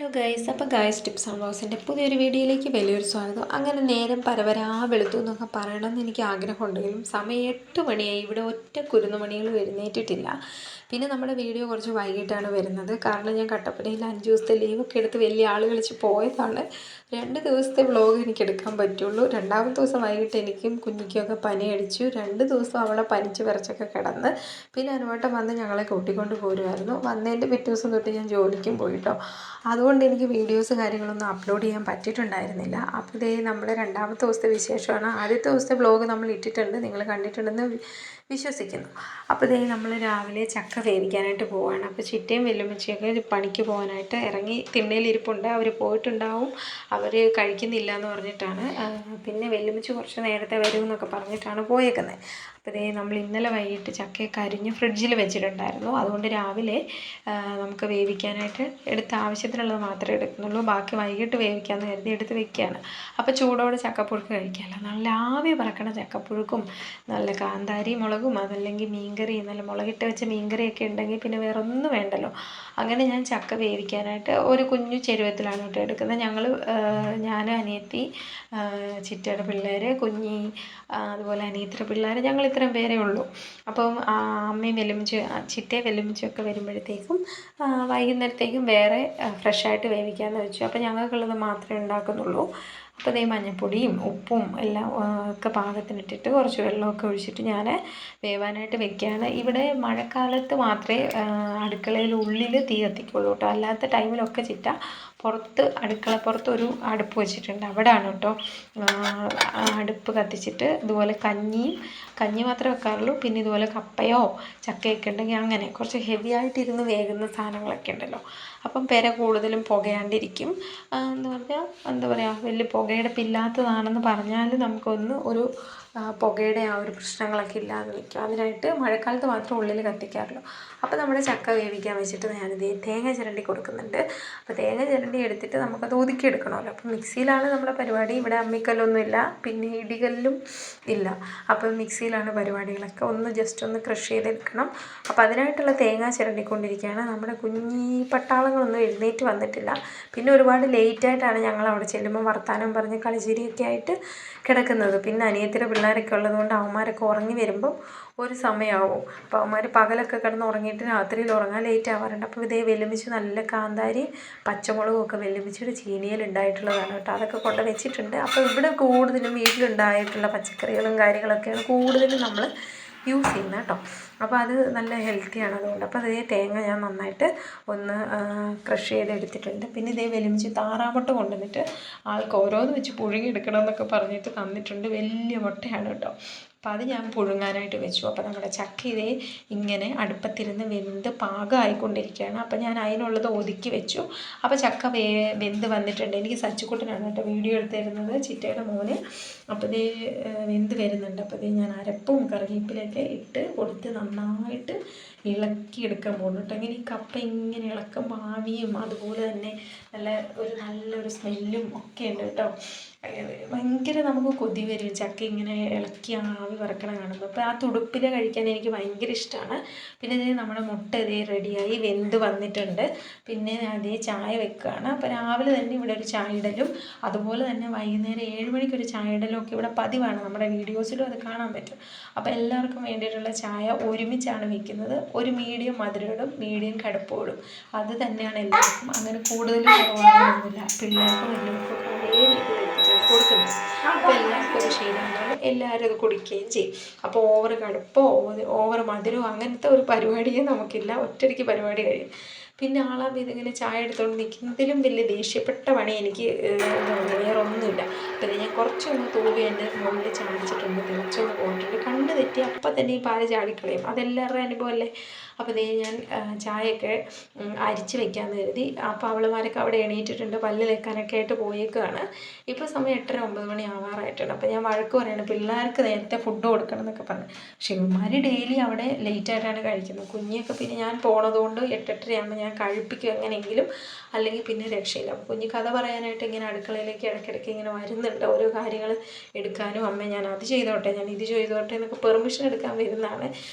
Hello guys, അപ്പോൾ guys tips and വ്ളോഗ്സിൻ്റെ പുതിയൊരു വീഡിയോയിലേക്ക് വലിയൊരു സ്വാഗതം. അങ്ങനെ നേരം പരവരാ വെളുത്തു എന്നൊക്കെ പറയണമെന്ന് എനിക്ക് ആഗ്രഹമുണ്ടെങ്കിലും സമയം 8 മണിയായി. ഇവിടെ ഒറ്റ കുരുന്നുമണികളും എഴുന്നേറ്റിട്ടില്ല. പിന്നെ നമ്മുടെ വീഡിയോ കുറച്ച് വൈകിട്ടാണ് വരുന്നത്. കാരണം ഞാൻ കട്ടപ്പനയിൽ 5 ദിവസത്തെ ലീവൊക്കെ എടുത്ത് വലിയ ആൾ കളിച്ച് പോയതാണ്. 2 ദിവസത്തെ വ്ളോഗ് എനിക്ക് എടുക്കാൻ പറ്റുള്ളൂ. രണ്ടാമത്തെ ദിവസം വൈകിട്ട് എനിക്കും കുഞ്ഞിക്കൊക്കെ പനി അടിച്ചു. 2 ദിവസം അവിടെ പനിച്ച് വിറച്ചൊക്കെ കിടന്ന്. പിന്നെ അനുവേട്ടൻ വന്ന് ഞങ്ങളെ കൂട്ടിക്കൊണ്ട് പോരുമായിരുന്നു. വന്നതിൻ്റെ പിറ്റേ ദിവസം തൊട്ട് ഞാൻ ജോലിക്കും പോയിട്ടോ. അതുകൊണ്ട് എനിക്ക് വീഡിയോസ് കാര്യങ്ങളൊന്നും അപ്ലോഡ് ചെയ്യാൻ പറ്റിയിട്ടുണ്ടായിരുന്നില്ല. അപ്പോൾ ഇതേ നമ്മുടെ രണ്ടാമത്തെ ദിവസത്തെ വിശേഷമാണ്. ആദ്യത്തെ ദിവസത്തെ വ്ളോഗ് നമ്മൾ ഇട്ടിട്ടുണ്ട്, നിങ്ങൾ കണ്ടിട്ടുണ്ടെന്ന് വിശ്വസിക്കുന്നു. അപ്പോൾ ഇതേ നമ്മൾ രാവിലെ ചക്ക വേവിക്കാനായിട്ട് പോവുകയാണ്. അപ്പോൾ ചിറ്റയും വെല്ലുമ്മച്ചിയൊക്കെ പണിക്ക് പോകാനായിട്ട് ഇറങ്ങി തിണ്ണയിലിരിപ്പുണ്ട്. അവർ പോയിട്ടുണ്ടാവും, അവർ കഴിക്കുന്നില്ല എന്ന് പറഞ്ഞിട്ടാണ്. പിന്നെ വെല്ലുമ്മച്ചി കുറച്ച് നേരത്തെ വരുമെന്നൊക്കെ പറഞ്ഞിട്ടാണ് പോയേക്കുന്നത്. അപ്പോൾ ഇതേ നമ്മൾ ഇന്നലെ വൈകിട്ട് ചക്കയൊക്കെ അരിഞ്ഞ് ഫ്രിഡ്ജിൽ വെച്ചിട്ടുണ്ടായിരുന്നു. അതുകൊണ്ട് രാവിലെ നമുക്ക് വേവിക്കാനായിട്ട് എടുത്ത ആവശ്യത്തിനുള്ളത് മാത്രമേ എടുക്കുന്നുള്ളൂ. ബാക്കി വൈകിട്ട് വേവിക്കാമെന്ന് കരുതി എടുത്ത് വെക്കുകയാണ്. അപ്പോൾ ചൂടോടെ ചക്കപ്പുഴുക്ക് കഴിക്കാമല്ലോ. നല്ല ആവി പറക്കണ ചക്കപ്പുഴുക്കും നല്ല കാന്താരി മുളകും അതല്ലെങ്കിൽ മീൻകറി, നല്ല മുളകിട്ട് വെച്ച മീൻകറിയൊക്കെ ഉണ്ടെങ്കിൽ പിന്നെ വേറെ ഒന്നും വേണ്ടല്ലോ. അങ്ങനെ ഞാൻ ചക്ക വേവിക്കാനായിട്ട് ഒരു കുഞ്ഞു ചെരുവത്തിലാണ് കേട്ടോ എടുക്കുന്നത്. ഞാൻ അനിയത്തി, ചിറ്റയുടെ പിള്ളേർ, കുഞ്ഞി, അതുപോലെ അനിയത്തിയുടെ പിള്ളേർ, ഞങ്ങൾ ഇത്രയും പേരേ ഉള്ളൂ. അപ്പം അമ്മയും ചിറ്റയും വെല്ലുമ്മച്ചിയൊക്കെ വരുമ്പോഴത്തേക്കും വൈകുന്നേരത്തേക്കും വേറെ ഫ്രഷായിട്ട് വേവിക്കാമെന്ന് വെച്ചു. അപ്പോൾ ഞങ്ങൾക്കുള്ളത് മാത്രമേ ഉണ്ടാക്കുന്നുള്ളൂ. അപ്പോൾ അതേ മഞ്ഞൾപ്പൊടിയും ഉപ്പും എല്ലാം ഒക്കെ പാകത്തിനിട്ടിട്ട് കുറച്ച് വെള്ളമൊക്കെ ഒഴിച്ചിട്ട് ഞാൻ വേവാനായിട്ട് വെക്കുകയാണ്. ഇവിടെ മഴക്കാലത്ത് മാത്രമേ അടുക്കളയിൽ ഉള്ളിൽ തീ കത്തിക്കുള്ളൂ കേട്ടോ. അല്ലാത്ത ടൈമിലൊക്കെ ചിറ്റ അടുക്കളപ്പുറത്ത് ഒരു അടുപ്പ് വെച്ചിട്ടുണ്ട്. അവിടെയാണ് കേട്ടോ അടുപ്പ് കത്തിച്ചിട്ട് ഇതുപോലെ കഞ്ഞി മാത്രമേ വെക്കാറുള്ളൂ. പിന്നെ ഇതുപോലെ കപ്പയോ ചക്കയൊക്കെ ഉണ്ടെങ്കിൽ അങ്ങനെ കുറച്ച് ഹെവി ആയിട്ടിരുന്ന് വേകുന്ന സാധനങ്ങളൊക്കെ ഉണ്ടല്ലോ. അപ്പം പെര കൂടുതലും പുകയാണ്ടിരിക്കും. എന്താ പറയുക, വലിയ പുകയടപ്പില്ലാത്തതാണെന്ന് പറഞ്ഞാൽ നമുക്കൊന്ന് ഒരു പുകയുടെ ആ ഒരു പ്രശ്നങ്ങളൊക്കെ ഇല്ലാതെ നിൽക്കും. അതിനായിട്ട് മഴക്കാലത്ത് മാത്രം ഉള്ളിൽ കത്തിക്കാറുള്ളൂ. അപ്പോൾ നമ്മുടെ ചക്ക വേവിക്കാൻ വെച്ചിട്ട് ഞാനിത് തേങ്ങ ചിരണ്ടി കൊടുക്കുന്നുണ്ട്. അപ്പോൾ തേങ്ങ ചിരണ്ടി എടുത്തിട്ട് നമുക്കത് ഒതുക്കി എടുക്കണമല്ലോ. അപ്പോൾ മിക്സിയിലാണ് നമ്മുടെ പരിപാടി. ഇവിടെ അമ്മിക്കല്ലൊന്നുമില്ല, പിന്നെ ഇടികല്ലും ഇല്ല. അപ്പോൾ മിക്സിയിലാണ് പരിപാടികളൊക്കെ. ജസ്റ്റ് ഒന്ന് ക്രഷ് ചെയ്തെടുക്കണം. അപ്പോൾ അതിനായിട്ടുള്ള തേങ്ങ ചിരണ്ടിക്കൊണ്ടിരിക്കുകയാണ്. നമ്മുടെ കുഞ്ഞി പട്ടാളങ്ങളൊന്നും എഴുന്നേറ്റ് വന്നിട്ടില്ല. പിന്നെ ഒരുപാട് ലേറ്റായിട്ടാണ് ഞങ്ങൾ അവിടെ ചെല്ലുമ്പോൾ വർത്താനം പറഞ്ഞ് കളിച്ചിരിയൊക്കെ ആയിട്ട് കിടക്കുന്നത്. പിന്നെ അനിയത്തിയുടെ പിള്ളേരൊക്കെ ഉള്ളതുകൊണ്ട് അവന്മാരൊക്കെ ഉറങ്ങി വരുമ്പം ഒരു സമയമാവും. അപ്പോൾ അവന്മാർ പകലൊക്കെ കിടന്ന് ഉറങ്ങിയിട്ട് രാത്രിയിൽ ഉറങ്ങാൻ ലേറ്റ് ആവാറുണ്ട്. അപ്പോൾ ഇതേ വെല്ലുമ്മിച്ച് നല്ല കാന്താരി പച്ചമുളകും ഒക്കെ വെല്ലുമ്മിച്ചിയുടെ ചീനിയിൽ ഉണ്ടായിട്ടുള്ളതാണ് കേട്ടോ. അതൊക്കെ കൊണ്ട് വെച്ചിട്ടുണ്ട്. അപ്പോൾ ഇവിടെ കൂടുതലും വീട്ടിലുണ്ടായിട്ടുള്ള പച്ചക്കറികളും കാര്യങ്ങളൊക്കെയാണ് കൂടുതലും നമ്മൾ യൂസ് ചെയ്യുന്നത് കേട്ടോ. അപ്പോൾ അത് നല്ല ഹെൽത്തിയാണ് അതുകൊണ്ട്. അപ്പോൾ അതേ തേങ്ങ ഞാൻ നന്നായിട്ട് ഒന്ന് ക്രഷ് ചെയ്തെടുത്തിട്ടുണ്ട്. പിന്നെ ഇതേ വെല്ലുമ്മിച്ച് താറാമുട്ട കൊണ്ടുവന്നിട്ട് ആൾക്ക് ഓരോന്ന് വെച്ച് പുഴുങ്ങിയെടുക്കണം എന്നൊക്കെ പറഞ്ഞിട്ട് തന്നിട്ടുണ്ട്. വലിയ മുട്ടയാണ് കേട്ടോ. അപ്പോൾ അത് ഞാൻ പുഴുങ്ങാനായിട്ട് വെച്ചു. അപ്പോൾ നമ്മുടെ ചക്ക ഇതേ ഇങ്ങനെ അടുപ്പത്തിരുന്ന് വെന്ത് പാകമായിക്കൊണ്ടിരിക്കുകയാണ്. അപ്പോൾ ഞാൻ അതിനുള്ളത് ഒതുക്കി വെച്ചു. അപ്പോൾ ചക്ക വെന്ത് വന്നിട്ടുണ്ട്. എനിക്ക് സച്ചുക്കുട്ടനാണ് കേട്ടോ വീഡിയോ എടുത്തിരുന്നത്, ചിറ്റയുടെ മോന്. അപ്പോൾ ഇതേ വെന്ത് വരുന്നുണ്ട്. അപ്പോൾ ഇതേ ഞാൻ അരപ്പും കറിവേപ്പിലൊക്കെ ഇട്ട് കൊടുത്ത് നന്നായിട്ട് ഇളക്കിയെടുക്കാൻ പോകുന്നു കേട്ടോ. ഇങ്ങനെ ഈ കപ്പ ഇങ്ങനെ ഇളക്കുമ്പോൾ ആവിയും അതുപോലെ തന്നെ നല്ലൊരു സ്മെല്ലും ഒക്കെ ഉണ്ട് കേട്ടോ. ഭയങ്കര നമുക്ക് കൊതി വരും ചക്ക ഇങ്ങനെ ഇളക്കി ആവി വറക്കണം കാണുമ്പോൾ. അപ്പോൾ ആ തുടുപ്പിൽ കഴിക്കാൻ എനിക്ക് ഭയങ്കര ഇഷ്ടമാണ്. പിന്നെ ഇതേ നമ്മുടെ മുട്ട ഇതേ റെഡിയായി വെന്ത് വന്നിട്ടുണ്ട്. പിന്നെ അതേ ചായ വെക്കുകയാണ്. അപ്പോൾ രാവിലെ തന്നെ ഇവിടെ ഒരു ചായ ഇടലും അതുപോലെ തന്നെ വൈകുന്നേരം 7 മണിക്കൊരു ചായ ഇടലും ഒക്കെ ഇവിടെ പതിവാണ്. നമ്മുടെ വീഡിയോസിലും അത് കാണാൻ പറ്റും. അപ്പോൾ എല്ലാവർക്കും വേണ്ടിയിട്ടുള്ള ചായ ഒരുമിച്ചാണ് വെക്കുന്നത്. ഒരു മീഡിയം മധുരമിടും, മീഡിയം കടുപ്പോടും. അത് തന്നെയാണ് എല്ലാവർക്കും. അങ്ങനെ കൂടുതൽ കുറവാകുന്നില്ല. പിള്ളേർക്കും എല്ലാവർക്കും ഒരേ രീതിയിൽ കൊടുക്കുന്നത്. അപ്പോൾ എല്ലാവർക്കും ഒരു ശീലമാണ്, എല്ലാവരും അത് കുടിക്കുകയും ചെയ്യും. അപ്പോൾ ഓവർ കടുപ്പോ ഓവർ മധുരമോ അങ്ങനത്തെ ഒരു പരിപാടിയേ നമുക്കില്ല. ഒറ്റയ്ക്ക് പരിപാടി കഴിയും. പിന്നെ ഇതിങ്ങനെ ചായ എടുത്തുകൊണ്ട് നിൽക്കുന്നതിലും വലിയ ദേഷ്യപ്പെട്ട പണി എനിക്ക് വേറൊന്നുമില്ല. പിന്നെ ഞാൻ കുറച്ചൊന്ന് തൂവി എൻ്റെ മുകളിൽ ചാടിച്ചിട്ടുണ്ട്, തിളച്ചൊന്ന് പോയിട്ടുണ്ട്. കണ്ണ് തെറ്റി അപ്പം തന്നെ ഈ പാല് ചാടിക്കളയും. അതെല്ലാവരുടെയും അനുഭവമല്ലേ. അപ്പോൾ ഞാൻ ചായയൊക്കെ അരിച്ച് വെക്കാമെന്ന് കരുതി. അപ്പോൾ അവളുമാരൊക്കെ അവിടെ എണീറ്റിട്ടുണ്ട്, പല്ല് തേക്കാനൊക്കെ ആയിട്ട് പോയേക്കാണ്. ഇപ്പോൾ സമയം 8-9 മണി ആവാറായിട്ടുണ്ട്. അപ്പോൾ ഞാൻ വഴക്ക് പറയണം, പിള്ളേർക്ക് നേരത്തെ ഫുഡ് കൊടുക്കണം എന്നൊക്കെ പറഞ്ഞു. പക്ഷേ ഇവന്മാർ ഡെയിലി അവിടെ ലേറ്റായിട്ടാണ് കഴിക്കുന്നത്. കുഞ്ഞിയൊക്കെ പിന്നെ ഞാൻ പോണതുകൊണ്ട് 8-8:30 ആകുമ്പോൾ ഞാൻ കഴിപ്പിക്കും എങ്ങനെയെങ്കിലും, അല്ലെങ്കിൽ പിന്നെ രക്ഷയില്ല. അപ്പോൾ കുഞ്ഞ് കഥ പറയാനായിട്ട് ഇങ്ങനെ അടുക്കളയിലേക്ക് ഇടയ്ക്കിടയ്ക്ക് ഇങ്ങനെ വരുന്നുണ്ട്. ഓരോ കാര്യങ്ങൾ എടുക്കാനും ഞാൻ അത് ചെയ്തോട്ടെ, ഞാൻ ഇത് ചെയ്തോട്ടെ എന്നൊക്കെ പെർമിഷൻ എടുക്കാൻ വരുന്നതാണ്.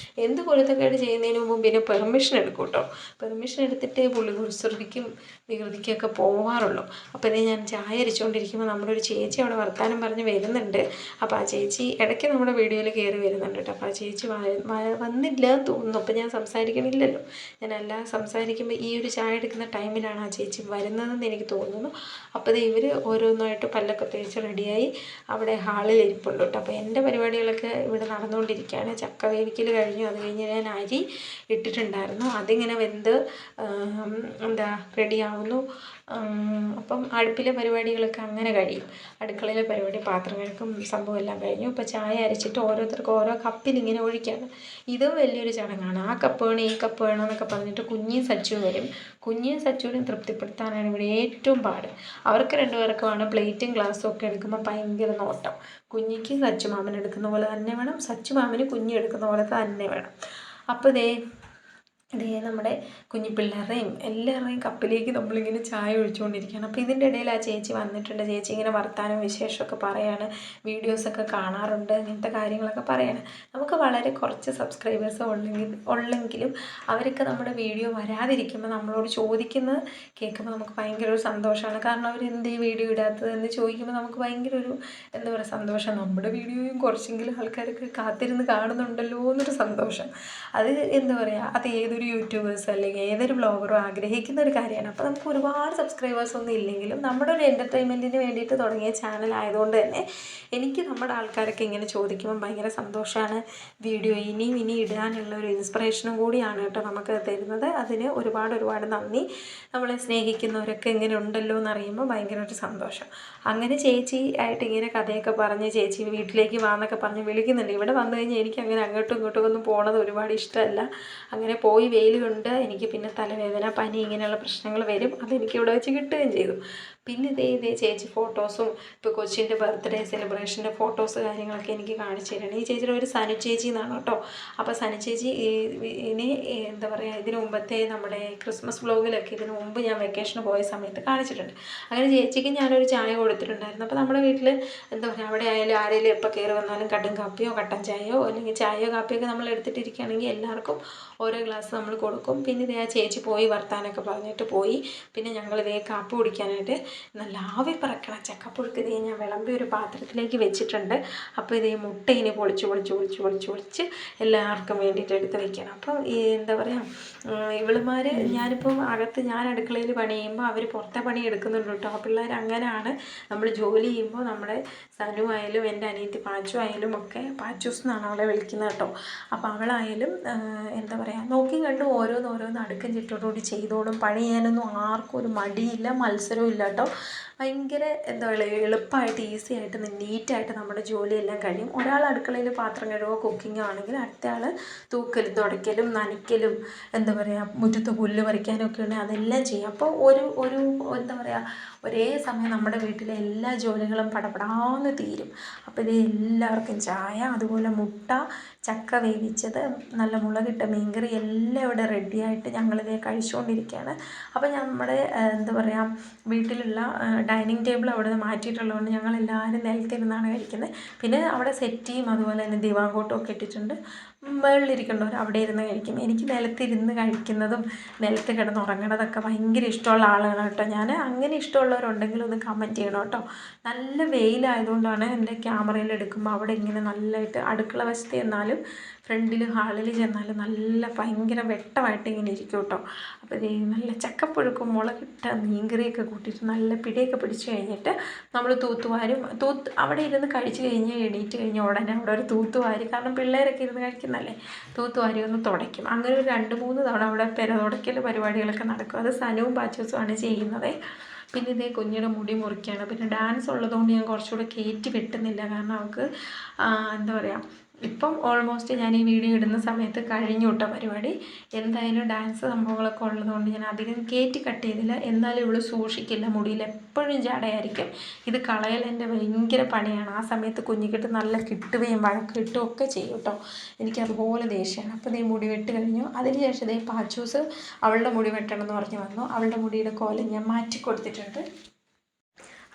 എന്ത് കുരുത്തക്കേട് ചെയ്യുന്നതിന് മുമ്പ് എന്തിനും പെർമിഷൻ എടുക്കും കേട്ടോ. പെർമിഷൻ എടുത്തിട്ട് പുള്ളി കുസൃതിക്കും വികൃതിക്കൊക്കെ പോകാറുള്ളൂ. അപ്പോൾ ഇത് ഞാൻ ചായ അരിച്ചുകൊണ്ടിരിക്കുമ്പോൾ നമ്മുടെ ഒരു ചേച്ചി അവിടെ വർത്താനം പറഞ്ഞ് വരുന്നുണ്ട്. അപ്പോൾ ആ ചേച്ചി ഇടയ്ക്ക് നമ്മുടെ വീഡിയോയിൽ കയറി വരുന്നുണ്ട് കേട്ടോ. അപ്പോൾ ആ ചേച്ചി വന്നില്ല എന്ന് തോന്നുന്നു. അപ്പോൾ ഞാൻ സംസാരിക്കണില്ലല്ലോ, ഞാൻ എല്ലാം സംസാരിക്കുമ്പോൾ ഈ ഒരു ചായ എടുക്കുന്ന ടൈമിലാണ് ആ ചേച്ചി വരുന്നതെന്ന് എനിക്ക് തോന്നുന്നു. അപ്പോൾ ഇവർ ഓരോന്നായിട്ട് പല്ലൊക്കെ തേച്ച് റെഡിയായി അവിടെ ഹാളിൽ ഇരിപ്പുണ്ട് കേട്ടോ. അപ്പോൾ എൻ്റെ പരിപാടികളൊക്കെ ഇവിടെ നടന്നുകൊണ്ടിരിക്കുകയാണ്. ചക്ക വേവിക്കൽ കഴിഞ്ഞു. അത് കഴിഞ്ഞ് ഞാൻ അരി ഇട്ടിട്ടുണ്ടായിരുന്നു, അതിങ്ങനെ വെന്ത് റെഡിയാവുന്നു. അപ്പം അടുപ്പിലെ പരിപാടികളൊക്കെ അങ്ങനെ കഴിയും. അടുക്കളയിലെ പരിപാടി, പാത്രം കഴുകും, സംഭവം എല്ലാം കഴിഞ്ഞു. ഇപ്പോൾ ചായ അരച്ചിട്ട് ഓരോരുത്തർക്കും ഓരോ കപ്പിൽ ഇങ്ങനെ ഒഴിക്കുകയാണ്. ഇതും വലിയൊരു ചടങ്ങാണ്. ആ കപ്പ് വേണം, ഈ കപ്പ് വേണം എന്നൊക്കെ പറഞ്ഞിട്ട് കുഞ്ഞിയും സച്ചുവും വരും. കുഞ്ഞിയും സച്ചുവിനും തൃപ്തിപ്പെടുത്താനാണ് ഇവിടെ ഏറ്റവും പാട്. അവർക്ക് രണ്ടുപേർക്കുമാണ് പ്ലേറ്റും ഗ്ലാസ്സും ഒക്കെ എടുക്കുമ്പോൾ ഭയങ്കര നോട്ടം. കുഞ്ഞിക്ക് സച്ചു മാമൻ എടുക്കുന്ന പോലെ തന്നെ വേണം, സച്ചു മാമന് കുഞ്ഞി എടുക്കുന്ന പോലെ തന്നെ വേണം. അപ്പോൾ ഇതേ നമ്മുടെ കുഞ്ഞു പിള്ളേരുടെയും എല്ലാവരുടെയും കപ്പിലേക്ക് നമ്മളിങ്ങനെ ചായ ഒഴിച്ചുകൊണ്ടിരിക്കുകയാണ്. അപ്പോൾ ഇതിൻ്റെ ഇടയിൽ ആ ചേച്ചി വന്നിട്ടുണ്ട്. ചേച്ചി ഇങ്ങനെ വർത്താനം വിശേഷമൊക്കെ പറയാണ്, വീഡിയോസൊക്കെ കാണാറുണ്ട്, ഇങ്ങനത്തെ കാര്യങ്ങളൊക്കെ പറയാണ്. നമുക്ക് വളരെ കുറച്ച് സബ്സ്ക്രൈബേഴ്സ് ഉള്ളെങ്കിലും അവരൊക്കെ നമ്മുടെ വീഡിയോ വരാതിരിക്കുമ്പോൾ നമ്മളോട് ചോദിക്കുന്നത് കേൾക്കുമ്പോൾ നമുക്ക് ഭയങ്കര ഒരു സന്തോഷമാണ്. കാരണം അവരെന്ത് ഈ വീഡിയോ ഇടാത്തത് എന്ന് ചോദിക്കുമ്പോൾ നമുക്ക് ഭയങ്കര ഒരു എന്താ പറയുക സന്തോഷം. നമ്മുടെ വീഡിയോയും കുറച്ചെങ്കിലും ആൾക്കാരൊക്കെ കാത്തിരുന്ന് കാണുന്നുണ്ടല്ലോ എന്നൊരു സന്തോഷം. അത് എന്താ പറയുക, അത് ഏതൊരു യൂട്യൂബേഴ്സ് അല്ലെങ്കിൽ ഏതൊരു ബ്ലോഗറോ ആഗ്രഹിക്കുന്ന ഒരു കാര്യമാണ്. അപ്പോൾ നമുക്ക് ഒരുപാട് സബ്സ്ക്രൈബേഴ്സ് ഒന്നും ഇല്ലെങ്കിലും നമ്മുടെ ഒരു എൻ്റർടൈൻമെൻറ്റിന് വേണ്ടിയിട്ട് തുടങ്ങിയ ചാനൽ ആയതുകൊണ്ട് തന്നെ എനിക്ക് നമ്മുടെ ആൾക്കാരൊക്കെ ഇങ്ങനെ ചോദിക്കുമ്പോൾ ഭയങ്കര സന്തോഷമാണ്. വീഡിയോ ഇനി ഇടാനുള്ള ഒരു ഇൻസ്പിറേഷനും കൂടിയാണ് കേട്ടോ നമുക്ക് തരുന്നത്. അതിന് ഒരുപാട് നന്ദി. നമ്മളെ സ്നേഹിക്കുന്നവരൊക്കെ ഇങ്ങനെ ഉണ്ടല്ലോ എന്നറിയുമ്പോൾ ഭയങ്കര ഒരു സന്തോഷം. അങ്ങനെ ചേച്ചി ആയിട്ട് ഇങ്ങനെ കഥയൊക്കെ പറഞ്ഞ് ചേച്ചി വീട്ടിലേക്ക് വാന്നൊക്കെ പറഞ്ഞ് വിളിക്കുന്നുണ്ട്. ഇവിടെ വന്നു കഴിഞ്ഞാൽ എനിക്ക് അങ്ങനെ അങ്ങോട്ടും ഇങ്ങോട്ടും ഒന്നും പോണത് ഒരുപാട് ഇഷ്ടമല്ല. അങ്ങനെ പോയി വെയിൽ കൊണ്ട് എനിക്ക് പിന്നെ തലവേദന, പനി ഇങ്ങനെയുള്ള പ്രശ്നങ്ങൾ വരും. അതെനിക്ക് ഇവിടെ വെച്ച് കിട്ടുകയും ചെയ്തു. പിന്നെ ഇതേ ചേച്ചി ഫോട്ടോസും ഇപ്പോൾ കൊച്ചിൻ്റെ ബർത്ത്ഡേ സെലിബ്രേഷൻ്റെ ഫോട്ടോസ് കാര്യങ്ങളൊക്കെ എനിക്ക് കാണിച്ചു തരണം. ഈ ചേച്ചിയുടെ ഒരു സനു ചേച്ചി എന്നാണ് കേട്ടോ. അപ്പോൾ സനു ചേച്ചി ഇനി എന്താ പറയുക, ഇതിനു മുമ്പത്തെ നമ്മുടെ ക്രിസ്മസ് വ്ലോഗിലൊക്കെ ഇതിനു മുമ്പ് ഞാൻ വെക്കേഷന് പോയ സമയത്ത് കാണിച്ചിട്ടുണ്ട്. അങ്ങനെ ചേച്ചിക്ക് ഞാനൊരു ചായ കൊടുത്തിട്ടുണ്ടായിരുന്നു. അപ്പോൾ നമ്മുടെ വീട്ടിൽ എന്താ പറയുക, അവിടെ ആയാലും ആരെങ്കിലും എപ്പോൾ കയറി വന്നാലും കടും കാപ്പിയോ കട്ടൻ ചായയോ അല്ലെങ്കിൽ ചായയോ കാപ്പിയൊക്കെ നമ്മൾ എടുത്തിട്ടിരിക്കുകയാണെങ്കിൽ എല്ലാവർക്കും ഓരോ ഗ്ലാസ് നമ്മൾ കൊടുക്കും. പിന്നെ ഇതേ ആ ചേച്ചി പോയി വർത്താനൊക്കെ പറഞ്ഞിട്ട് പോയി. പിന്നെ ഞങ്ങളിതേ കാപ്പി കുടിക്കാനായിട്ട് നല്ല ആവി പറക്കണം ചക്കപ്പുഴുക്ക് ഇതേ ഞാൻ വിളമ്പി ഒരു പാത്രത്തിലേക്ക് വെച്ചിട്ടുണ്ട്. അപ്പോൾ ഇതേ മുട്ട ഇനി പൊളിച്ച് എല്ലാവർക്കും വേണ്ടിയിട്ട് എടുത്ത് വയ്ക്കണം. അപ്പം ഈ എന്താ പറയുക, ഇവളുമാർ ഞാനിപ്പോൾ ഞാൻ അടുക്കളയിൽ പണി ചെയ്യുമ്പോൾ അവർ പുറത്തെ പണി എടുക്കുന്നുണ്ട് കേട്ടോ. ആ പിള്ളേർ അങ്ങനെയാണ്. നമ്മൾ ജോലി ചെയ്യുമ്പോൾ നമ്മുടെ സനു ആയാലും എൻ്റെ അനിയത്തി പാച്ചു ആയാലും ഒക്കെ, പാച്ചൂസ് എന്നാണ് അവളെ വിളിക്കുന്നത് കേട്ടോ. അപ്പോൾ അവളായാലും എന്താ പറയുക, നോക്കി കണ്ട് ഓരോന്ന് അടുക്കും ചിട്ടോടുകൂടി ചെയ്തോളും. പണി ചെയ്യാനൊന്നും ആർക്കും ഒരു മടിയില്ല, മത്സരവും ഇല്ല കേട്ടോ. ഭയങ്കര എന്താ പറയുക, എളുപ്പമായിട്ട് ഈസി ആയിട്ട് നീറ്റായിട്ട് നമ്മുടെ ജോലിയെല്ലാം കഴിയും. ഒരാൾ അടുക്കളയിൽ പാത്രം കഴുകുകയോ കുക്കിങ്ങോ ആണെങ്കിൽ അടുത്ത ആൾ തൂക്കലും തുടയ്ക്കലും നനയ്ക്കലും എന്താ പറയുക മുറ്റത്ത് പുല്ല് പറിക്കാനും ഒക്കെ ഉണ്ടെങ്കിൽ അതെല്ലാം ചെയ്യും. അപ്പോൾ ഒരു എന്താ പറയുക, ഒരേ സമയം നമ്മുടെ വീട്ടിലെ എല്ലാ ജോലികളും പടപടാന്ന് തീരും. അപ്പോൾ ഇത് എല്ലാവർക്കും ചായ, അതുപോലെ മുട്ട, ചക്ക വേവിച്ചത്, നല്ല മുളകിട്ട മീൻകറി എല്ലാം ഇവിടെ റെഡിയായിട്ട് ഞങ്ങളിതേ കഴിച്ചുകൊണ്ടിരിക്കുകയാണ്. അപ്പോൾ നമ്മുടെ എന്താ പറയുക, വീട്ടിലുള്ള ഡൈനിങ് ടേബിൾ അവിടെ നിന്ന് മാറ്റിയിട്ടുള്ളതുകൊണ്ട് ഞങ്ങളെല്ലാവരും നിലത്തിരുന്നാണ് കഴിക്കുന്നത്. പിന്നെ അവിടെ സെറ്റിയും അതുപോലെ തന്നെ ദിവാങ്കോട്ടും ഒക്കെ ഇട്ടിട്ടുണ്ട്. മുകളിലിരിക്കേണ്ടവർ അവിടെ ഇരുന്ന് കഴിക്കും. എനിക്ക് നിലത്തിരുന്ന് കഴിക്കുന്നതും നിലത്ത് കിടന്നുറങ്ങണതൊക്കെ ഭയങ്കര ഇഷ്ടമുള്ള ആളാണ് കേട്ടോ ഞാൻ. അങ്ങനെ ഇഷ്ടമുള്ളവരുണ്ടെങ്കിൽ ഒന്ന് കമൻറ്റ് ചെയ്യണം കേട്ടോ. നല്ല വെയിലായതുകൊണ്ടാണ് എൻ്റെ ക്യാമറയിൽ എടുക്കുമ്പോൾ അവിടെ ഇങ്ങനെ നല്ലതായിട്ട് അടുക്കള വശത്ത് ചെന്നാലും ഫ്രണ്ടിൽ ഹാളിൽ ചെന്നാലും നല്ല ഭയങ്കര വെട്ടമായിട്ട് ഇങ്ങനെ ഇരിക്കും കേട്ടോ. അപ്പോൾ ഇത് നല്ല ചക്കപ്പുഴുക്കും മുളകിട്ട മീൻകറിയൊക്കെ കൂട്ടിയിട്ട് നല്ല പിടിയൊക്കെ പിടിച്ച് കഴിഞ്ഞിട്ട് നമ്മൾ തൂത്തുവാരും. അവിടെ ഇരുന്ന് കഴിച്ച് കഴിഞ്ഞ് എണീറ്റ് കഴിഞ്ഞ് ഉടനെ അവിടെ ഒരു തൂത്തുവാരി, കാരണം പിള്ളേരൊക്കെ ഇരുന്ന് കഴിക്കുന്നതല്ലേ, തൂത്തുവാരി ഒന്ന് തുടയ്ക്കും. അങ്ങനെ ഒരു 2-3 തവണ അവിടെ പെര തുടയ്ക്കൽ പരിപാടികളൊക്കെ നടക്കും. അത് സനുവും പാച്ചൂസുമാണ് ചെയ്യുന്നത്. പിന്നെ ഇതേ കുഞ്ഞിയുടെ മുടി മുറിക്കുകയാണ്. പിന്നെ ഡാൻസ് ഉള്ളതുകൊണ്ട് ഞാൻ കുറച്ചുകൂടെ കയറ്റി വെട്ടുന്നില്ല, കാരണം അവൾക്ക് എന്താ പറയുക, ഇപ്പം ഓൾമോസ്റ്റ് ഞാൻ ഈ വീഡിയോ ഇടുന്ന സമയത്ത് കഴിഞ്ഞു കേട്ടോ പരിപാടി. എന്തായാലും ഡാൻസ് സംഭവങ്ങളൊക്കെ ഉള്ളതുകൊണ്ട് ഞാൻ അധികം കയറ്റി കട്ട് ചെയ്തില്ല. എന്നാലും ഇവൾ സൂക്ഷിക്കില്ല, മുടിയിൽ എപ്പോഴും ജടയായിരിക്കും. ഇത് കളയൽ എൻ്റെ ഭയങ്കര പണിയാണ്. ആ സമയത്ത് കുഞ്ഞിക്കിട്ട് നല്ല കിട്ടുകയും വഴക്ക് കിട്ടുകയും ഒക്കെ ചെയ്യും കേട്ടോ. എനിക്കതുപോലെ ദേഷ്യമാണ്. അപ്പോൾ ഇതേ മുടി വെട്ട് കഴിഞ്ഞു. അതിനുശേഷം ഇതേ പാച്ചൂസ് അവളുടെ മുടി വെട്ടണം എന്ന് പറഞ്ഞ് വന്നു. അവളുടെ മുടിയുടെ കോലം ഞാൻ മാറ്റി കൊടുത്തിട്ടുണ്ട്.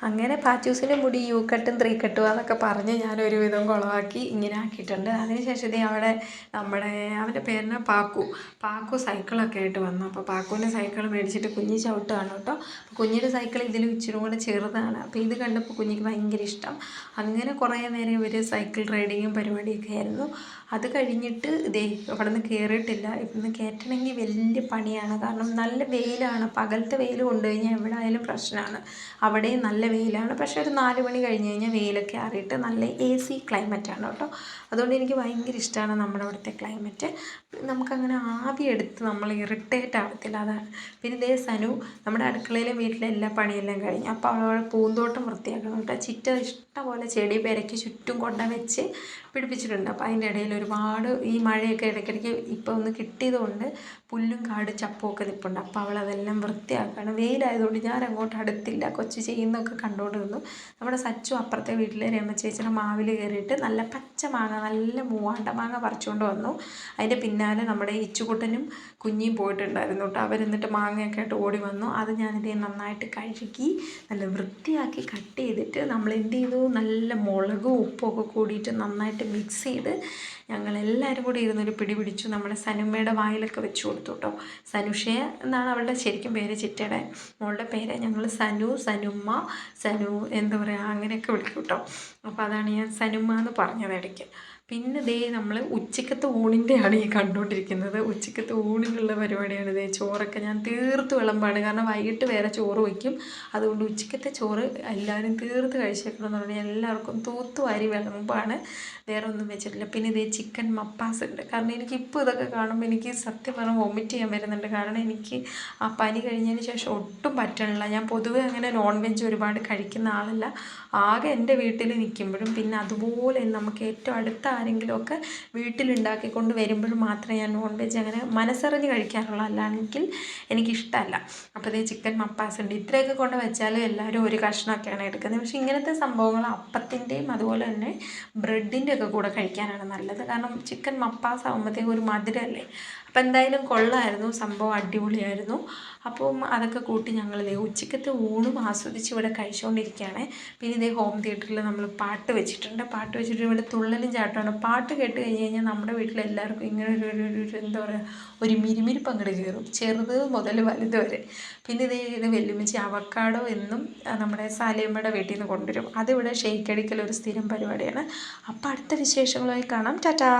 അങ്ങനെ പാച്ചൂസിൻ്റെ മുടി യു കട്ടും 3 കട്ടും എന്നൊക്കെ പറഞ്ഞ് ഞാനൊരു വിധം കുളമാക്കി ഇങ്ങനെ ആക്കിയിട്ടുണ്ട്. അതിനുശേഷം അവിടെ നമ്മുടെ അവൻ്റെ പേരിന് പാക്കു സൈക്കിളൊക്കെ ആയിട്ട് വന്നു. അപ്പോൾ പാക്കുവിൻ്റെ സൈക്കിൾ മേടിച്ചിട്ട് കുഞ്ഞ് ചവിട്ടുകയാണ് കേട്ടോ. കുഞ്ഞിൻ്റെ സൈക്കിൾ ഇതിലും ഇച്ചിരി കൂടെ ചെറുതാണ്. അപ്പോൾ ഇത് കണ്ടപ്പോൾ കുഞ്ഞിക്ക് ഭയങ്കര ഇഷ്ടം. അങ്ങനെ കുറേ നേരം ഇവർ സൈക്കിൾ റൈഡിങ്ങും പരിപാടിയൊക്കെ ആയിരുന്നു. അത് കഴിഞ്ഞിട്ട് അവിടെ നിന്ന് കയറിയിട്ടില്ല. ഇവിടുന്ന് കയറ്റണമെങ്കിൽ വലിയ പണിയാണ്. കാരണം നല്ല വെയിലാണ്. പകലത്തെ വെയിൽ കൊണ്ടു കഴിഞ്ഞാൽ എവിടെ ആയാലും പ്രശ്നമാണ്. അവിടെയും നല്ല വെയിലാണ്. പക്ഷേ ഒരു 4 മണി കഴിഞ്ഞ് കഴിഞ്ഞാൽ വെയിലൊക്കെ അറിയിട്ട് നല്ല AC ക്ലൈമറ്റാണ് കേട്ടോ. അതുകൊണ്ട് എനിക്ക് ഭയങ്കര ഇഷ്ടമാണ് നമ്മുടെ അവിടുത്തെ ക്ലൈമറ്റ്. നമുക്കങ്ങനെ ആവിയെടുത്ത് നമ്മൾ ഇറിറ്റേറ്റ് ആവത്തില്ല, അതാണ്. പിന്നെ സനു നമ്മുടെ അടുക്കളയിലെ വീട്ടിലെ എല്ലാ പണിയെല്ലാം കഴിഞ്ഞു. അപ്പോൾ അവളവിടെ പൂന്തോട്ടം വൃത്തിയാക്കണം കേട്ടോ. ഇഷ്ടംപോലെ ചെടി പെരയ്ക്ക് ചുറ്റും കൊണ്ട വെച്ച് പിടിപ്പിച്ചിട്ടുണ്ട്. അപ്പോൾ അതിൻ്റെ ഇടയിൽ ഒരുപാട് ഈ മഴയൊക്കെ ഇടയ്ക്കിടയ്ക്ക് ഇപ്പോൾ ഒന്ന് കിട്ടിയതുകൊണ്ട് പുല്ലും കാട് ചപ്പുമൊക്കെ നിൽപ്പുണ്ട്. അപ്പോൾ അവളതെല്ലാം വൃത്തിയാക്കുകയാണ്. വെയിലായതുകൊണ്ട് ഞാൻ അങ്ങോട്ട് അടുത്തില്ല. കൊച്ചു ചെയ്യുന്നതൊക്കെ കണ്ടുകൊണ്ട് നിന്നു. നമ്മുടെ സച്ചു അപ്പുറത്തെ വീട്ടിലെ രമ ചേച്ചിയുടെ മാവിൽ കയറിയിട്ട് നല്ല പച്ച മാങ്ങ, നല്ല മൂവാണ്ട മാങ്ങ പറിച്ചുകൊണ്ട് വന്നു. അതിൻ്റെ പിന്നാലെ നമ്മുടെ ഇച്ചുകുട്ടനും കുഞ്ഞിയും പോയിട്ടുണ്ടായിരുന്നു കേട്ടോ. അവരെന്നിട്ട് മാങ്ങയൊക്കെ ആയിട്ട് ഓടി വന്നു. അത് ഞാനിതേ നന്നായിട്ട് കഴുകി നല്ല വൃത്തിയാക്കി കട്ട് ചെയ്തിട്ട് നമ്മൾ എന്ത് ചെയ്തു, നല്ല മുളകും ഉപ്പൊക്കെ കൂടിയിട്ട് നന്നായിട്ട് മിക്സ് ചെയ്ത് ഞങ്ങളെല്ലാവരും കൂടി ഇരുന്നൊരു പിടി പിടിച്ചു. നമ്മുടെ സനുമ്മയുടെ വായിലൊക്കെ വെച്ച് കൊടുത്തു കേട്ടോ. സനുഷയ എന്നാണ് അവളുടെ ശരിക്കും പേര്, ചിറ്റയുടെ മോളുടെ പേര്. ഞങ്ങൾ സനു, സനുമ്മ, സനു എന്താ പറയുക അങ്ങനെയൊക്കെ വിളിക്കും കേട്ടോ. അപ്പോൾ അതാണ് ഞാൻ സനുമ്മ എന്ന് പറഞ്ഞത് ഇടയ്ക്ക്. പിന്നെ നമ്മൾ ഉച്ചക്കത്തെ ഊണിൻ്റെയാണ് ഈ കണ്ടുകൊണ്ടിരിക്കുന്നത്. ഉച്ചക്കത്തെ ഊണിനുള്ള പരിപാടിയാണ്. ചോറൊക്കെ ഞാൻ തീർത്ത് വിളമ്പാണ്. കാരണം വൈകിട്ട് വേറെ ചോറ് വയ്ക്കും. അതുകൊണ്ട് ഉച്ചക്കത്തെ ചോറ് എല്ലാവരും തീർത്ത് കഴിച്ചേക്കണം എന്ന് പറഞ്ഞാൽ എല്ലാവർക്കും തൂത്തുവാരി വിളമ്പാണ്. വേറെ ഒന്നും വെച്ചിട്ടില്ല. പിന്നെ ചിക്കൻ മപ്പാസ് ഉണ്ട്. കാരണം എനിക്കിപ്പോൾ ഇതൊക്കെ കാണുമ്പോൾ എനിക്ക് സത്യം പറഞ്ഞാൽ വൊമിറ്റ് ചെയ്യാൻ വരുന്നുണ്ട്. കാരണം എനിക്ക് ആ പനി കഴിഞ്ഞതിന് ശേഷം ഒട്ടും പറ്റണില്ല. ഞാൻ പൊതുവെ അങ്ങനെ നോൺ വെജ് ഒരുപാട് കഴിക്കുന്ന ആളല്ല. ആകെ എൻ്റെ വീട്ടിൽ നിൽക്കുമ്പോഴും പിന്നെ അതുപോലെ നമുക്ക് ഏറ്റവും അടുത്ത ആരെങ്കിലുമൊക്കെ വീട്ടിലുണ്ടാക്കിക്കൊണ്ട് വരുമ്പോഴും മാത്രമേ ഞാൻ നോൺ വെജ് അങ്ങനെ മനസ്സറിഞ്ഞ് കഴിക്കാറുള്ളൂ. അല്ലെങ്കിൽ എനിക്കിഷ്ടമല്ല. അപ്പോൾ ചിക്കൻ മപ്പാസ് ഉണ്ട്. ഇത്രയൊക്കെ കൊണ്ട് വെച്ചാൽ എല്ലാവരും ഒരു കഷ്ണമൊക്കെയാണ് എടുക്കുന്നത്. പക്ഷേ ഇങ്ങനത്തെ സംഭവങ്ങൾ അപ്പത്തിൻ്റെയും അതുപോലെ തന്നെ ബ്രെഡിൻ്റെ ഒക്കെ കൂടെ കഴിക്കാനാണ് നല്ലത്. കാരണം ചിക്കൻ മപ്പാസ് ആകുമ്പോഴത്തേക്കും ഒരു മധുരമല്ലേ. അപ്പോൾ എന്തായാലും കൊള്ളായിരുന്നു, സംഭവം അടിപൊളിയായിരുന്നു. അപ്പം അതൊക്കെ കൂട്ടി ഞങ്ങൾ ഉച്ചക്കത്തെ ഊണും ആസ്വദിച്ച് ഇവിടെ കഴിച്ചുകൊണ്ടിരിക്കുകയാണ്. പിന്നെ ഹോം തിയേറ്ററിൽ നമ്മൾ പാട്ട് വെച്ചിട്ടുണ്ട്. പാട്ട് വെച്ചിട്ട് ഇവിടെ തുള്ളലും ചാട്ടമാണ്. പാട്ട് കേട്ട് കഴിഞ്ഞ് കഴിഞ്ഞാൽ നമ്മുടെ വീട്ടിലെല്ലാവർക്കും ഇങ്ങനെ ഒരു എന്താ പറയുക, ഒരു മിരിമിരിപ്പ് അങ്ങോട്ട് കയറും, ചെറുത് മുതൽ വലുത് വരെ. പിന്നെ ഇത് വെല്ലുമിച്ച് അവക്കാഡോ എന്നും നമ്മുടെ സാലിയമ്മയുടെ വീട്ടിൽ നിന്ന് കൊണ്ടുവരും. അതിവിടെ ഷെയ്ക്ക് അടിക്കൽ ഒരു സ്ഥിരം പരിപാടിയാണ്. അപ്പോൾ അടുത്ത വിശേഷങ്ങളുമായി കാണാം. ടാറ്റാ.